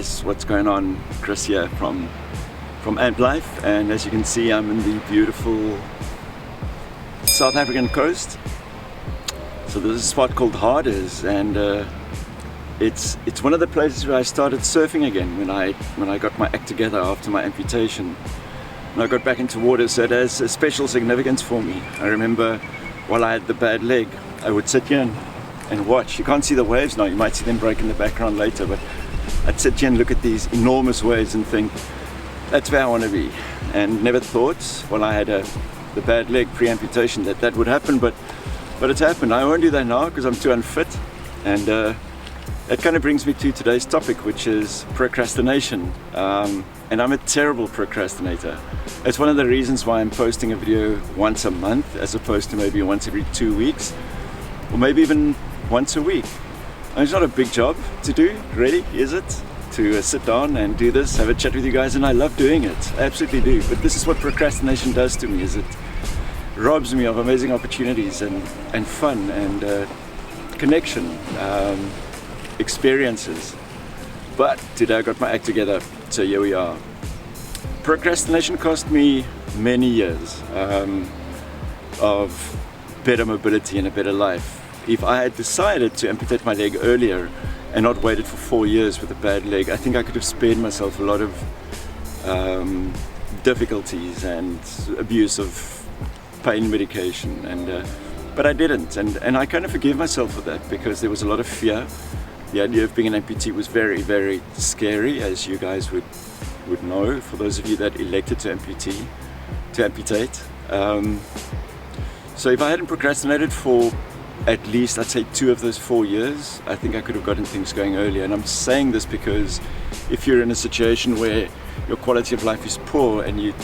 guys, what's going on? Chris here from Ant Life, and as you can see, I'm in the beautiful South African coast. So there's a spot called Harders, and it's one of the places where I started surfing again when I got my act together after my amputation. And I got back into water, so it has a special significance for me. I remember while I had the bad leg, I would sit here and watch. You can't see the waves now, you might see them break in the background later, but I'd sit here and look at these enormous waves and think, that's where I want to be. And never thought, while I had the bad leg pre-amputation, that would happen, but it's happened. I won't do that now because I'm too unfit. And that kind of brings me to today's topic, which is procrastination. And I'm a terrible procrastinator. It's one of the reasons why I'm posting a video once a month as opposed to maybe once every 2 weeks, or maybe even once a week. And it's not a big job to do, really, is it? To sit down and do this, have a chat with you guys, and I love doing it. I absolutely do. But this is what procrastination does to me, is it robs me of amazing opportunities and fun and connection, experiences. But today I got my act together, so here we are. Procrastination cost me many years of better mobility and a better life. If I had decided to amputate my leg earlier and not waited for 4 years with a bad leg, I think I could have spared myself a lot of difficulties and abuse of pain medication, but I didn't, and I kind of forgive myself for that because there was a lot of fear. The idea of being an amputee was very, very scary, as you guys would know, for those of you that elected to amputate. So if I hadn't procrastinated for at least, I'd say 2 of those 4 years, I think I could have gotten things going earlier. And I'm saying this because if you're in a situation where your quality of life is poor and you're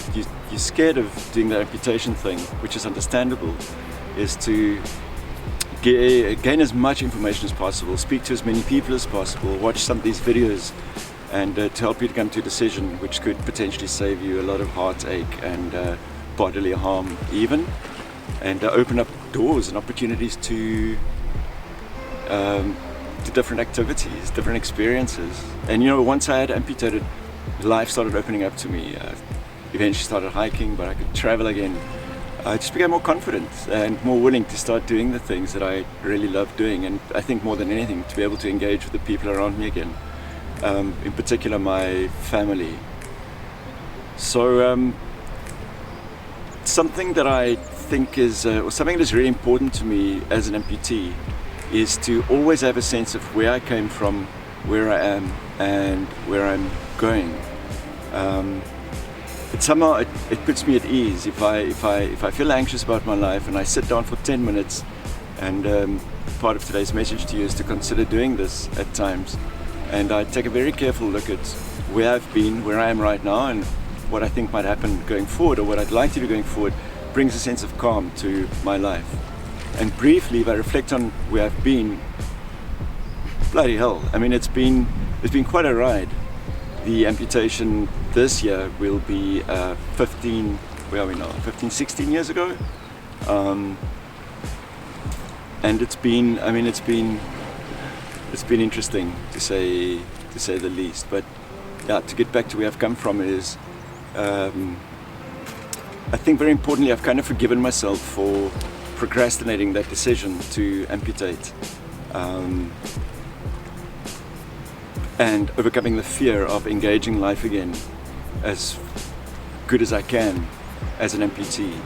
scared of doing the amputation thing, which is understandable, is to gain as much information as possible, speak to as many people as possible, watch some of these videos, and to help you to come to a decision which could potentially save you a lot of heartache and bodily harm even, and open up doors and opportunities to different activities, different experiences. And you know, once I had amputated, life started opening up to me. Eventually started hiking, but I could travel again. I just became more confident and more willing to start doing the things that I really love doing, and I think more than anything to be able to engage with the people around me again, in particular my family. So something that I think is, or something that is really important to me as an amputee, is to always have a sense of where I came from, where I am, and where I'm going. Somehow it puts me at ease if I feel anxious about my life and I sit down for 10 minutes, and part of today's message to you is to consider doing this at times, and I take a very careful look at where I've been, where I am right now, and what I think might happen going forward, or what I'd like to do going forward. Brings a sense of calm to my life. And briefly, if I reflect on where I've been, bloody hell, I mean, it's been quite a ride. The amputation this year will be 15, 16 years ago. And it's been interesting to say the least. But yeah, to get back to where I've come from is, I think very importantly, I've kind of forgiven myself for procrastinating that decision to amputate, and overcoming the fear of engaging life again as good as I can as an amputee.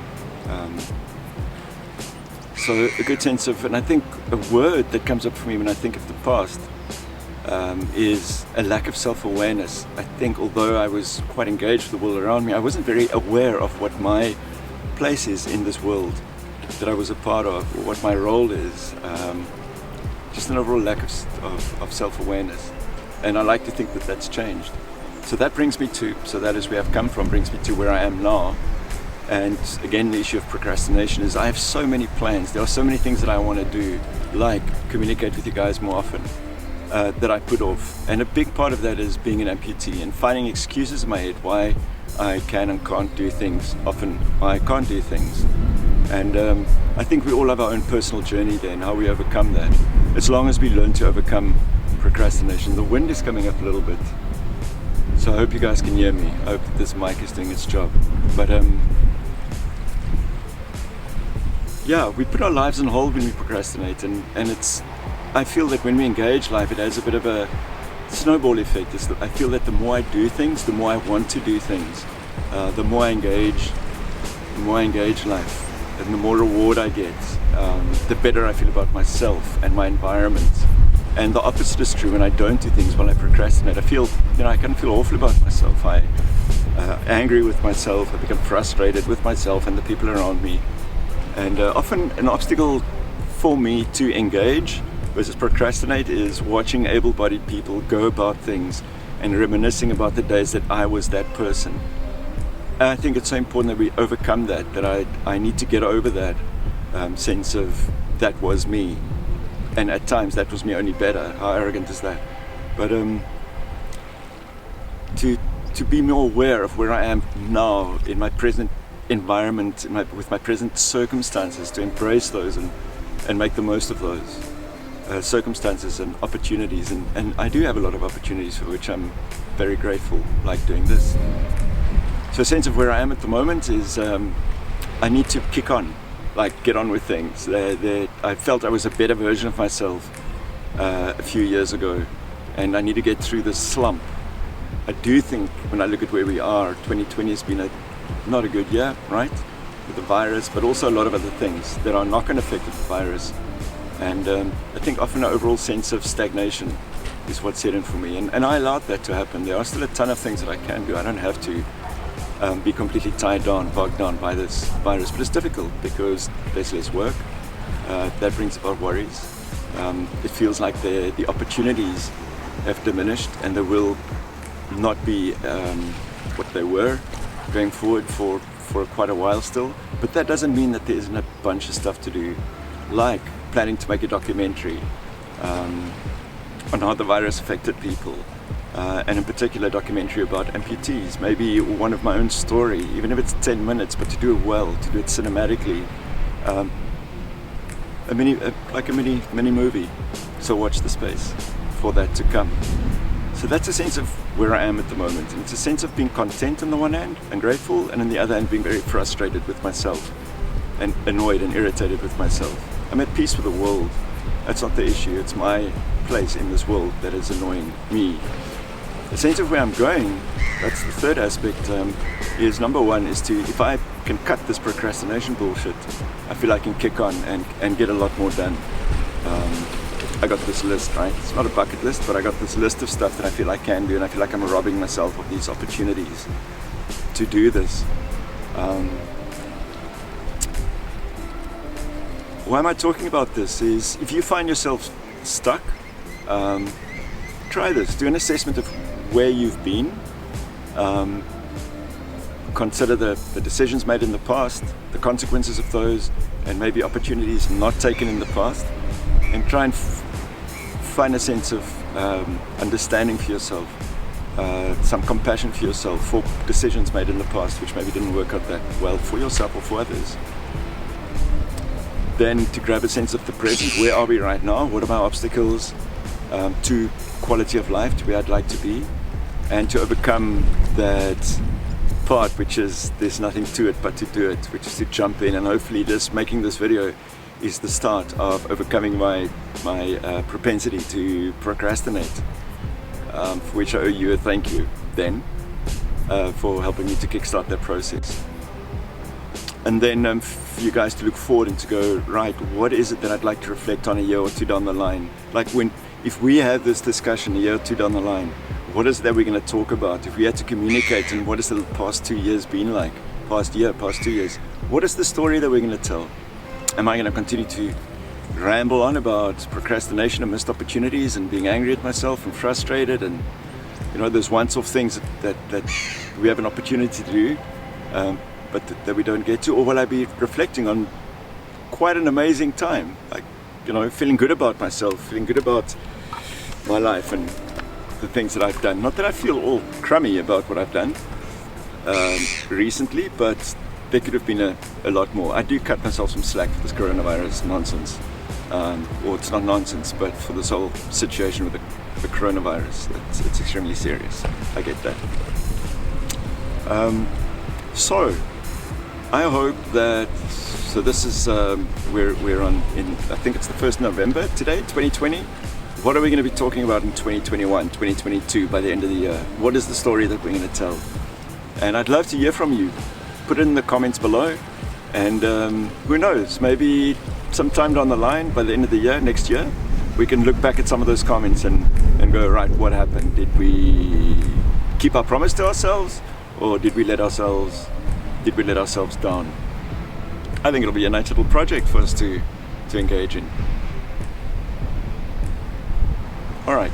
So a good sense of, and I think a word that comes up for me when I think of the past is a lack of self-awareness. I think although I was quite engaged with the world around me, I wasn't very aware of what my place is in this world that I was a part of, or what my role is. Just an overall lack of self-awareness. And I like to think that that's changed. So that brings me to, so that is where I've come from, brings me to where I am now. And again, the issue of procrastination is I have so many plans. There are so many things that I want to do, like communicate with you guys more often, that I put off. And a big part of that is being an amputee and finding excuses in my head why I can and can't do things. Often I can't do things. And I think we all have our own personal journey there and how we overcome that. As long as we learn to overcome procrastination. The wind is coming up a little bit. So I hope you guys can hear me. I hope that this mic is doing its job. But yeah, we put our lives on hold when we procrastinate, and I feel that when we engage life, it has a bit of a snowball effect. I feel that the more I do things, the more I want to do things. The more I engage life, and the more reward I get, the better I feel about myself and my environment. And the opposite is true when I don't do things, while I procrastinate. I feel, I can feel awful about myself. I'm angry with myself. I become frustrated with myself and the people around me. And often an obstacle for me to engage versus procrastinate is watching able-bodied people go about things and reminiscing about the days that I was that person. And I think it's so important that we overcome that I need to get over that sense of that was me. And at times that was me, only better. How arrogant is that? But to be more aware of where I am now in my present environment, with my present circumstances, to embrace those and make the most of those circumstances and opportunities. And I do have a lot of opportunities for which I'm very grateful, like doing this. So a sense of where I am at the moment is I need to kick on, like get on with things. I felt I was a better version of myself a few years ago, and I need to get through this slump. I do think when I look at where we are, 2020 has been not a good year, right? With the virus, but also a lot of other things that are knock-on effect of the virus. And I think often an overall sense of stagnation is what's set in for me. And I allowed that to happen. There are still a ton of things that I can do. I don't have to be completely tied down, bogged down by this virus. But it's difficult because there's less work. That brings about worries. It feels like the opportunities have diminished, and there will not be what they were going forward for quite a while still. But that doesn't mean that there isn't a bunch of stuff to do, like planning to make a documentary on how the virus affected people, and in particular a documentary about amputees, maybe one of my own story, even if it's 10 minutes, but to do it well, to do it cinematically, like a mini movie. So watch the space for that to come. So that's a sense of where I am at the moment, and it's a sense of being content on the one hand and grateful, and on the other hand being very frustrated with myself and annoyed and irritated with myself. I'm at peace with the world. That's not the issue. It's my place in this world that is annoying me. The sense of where I'm going, that's the third aspect, is number one is to, if I can cut this procrastination bullshit, I feel I can kick on and get a lot more done. I got this list, right? It's not a bucket list, but I got this list of stuff that I feel I can do, and I feel like I'm robbing myself of these opportunities to do this. Why am I talking about this? Is if you find yourself stuck, try this. Do an assessment of where you've been. Consider the decisions made in the past, the consequences of those, and maybe opportunities not taken in the past, and try and find a sense of understanding for yourself, some compassion for yourself for decisions made in the past which maybe didn't work out that well for yourself or for others. Then to grab a sense of the present, where are we right now? What are my obstacles to quality of life, to where I'd like to be? And to overcome that part which is there's nothing to it but to do it, which is to jump in. And hopefully just making this video is the start of overcoming my propensity to procrastinate, for which I owe you a thank you then for helping me to kickstart that process. And then for you guys to look forward and to go, right, what is it that I'd like to reflect on a year or two down the line? Like if we have this discussion a year or two down the line, what is it that we're going to talk about? If we had to communicate, and what has the past 2 years been like? Past 2 years. What is the story that we're going to tell? Am I going to continue to ramble on about procrastination and missed opportunities and being angry at myself and frustrated and, those once-off things that we have an opportunity to do, but that we don't get to? Or will I be reflecting on quite an amazing time, like, feeling good about myself, feeling good about my life and the things that I've done? Not that I feel all crummy about what I've done recently, but there could have been a lot more. I do cut myself some slack for this coronavirus nonsense, or it's not nonsense, but for this whole situation with the coronavirus. It's extremely serious. I get that. So I hope that, so this is, we're on, I think it's the 1st November today, 2020. What are we going to be talking about in 2021, 2022 by the end of the year? What is the story that we're going to tell? And I'd love to hear from you. Put it in the comments below. And who knows, maybe sometime down the line, by the end of the year, next year, we can look back at some of those comments and go, right, what happened? Did we keep our promise to ourselves, or did we let ourselves down? I think it'll be a nice little project for us to engage in. All right.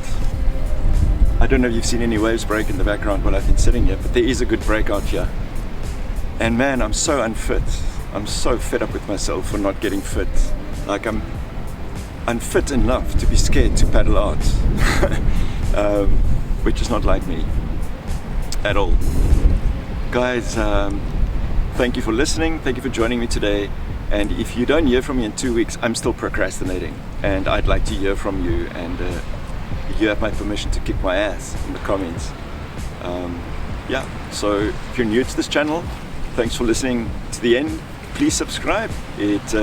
I don't know if you've seen any waves break in the background while I've been sitting here, but there is a good break out here. And man, I'm so unfit. I'm so fed up with myself for not getting fit. Like, I'm unfit enough to be scared to paddle out, which is not like me at all. Guys, thank you for listening. Thank you for joining me today. And if you don't hear from me in 2 weeks, I'm still procrastinating, and I'd like to hear from you. And you have my permission to kick my ass in the comments. Yeah, so if you're new to this channel, thanks for listening to the end. Please subscribe. It's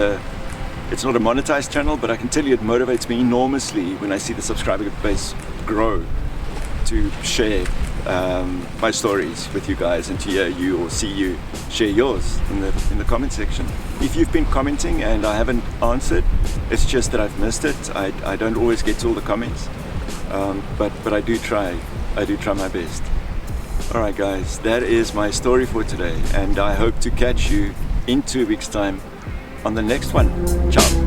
not a monetized channel, but I can tell you it motivates me enormously when I see the subscriber base grow, to share my stories with you guys, and to hear you or see you share yours in the comment section. If you've been commenting and I haven't answered, it's just that I've missed it. I don't always get to all the comments, but I do try my best. Alright guys, that is my story for today, and I hope to catch you in 2 weeks time on the next one. Ciao.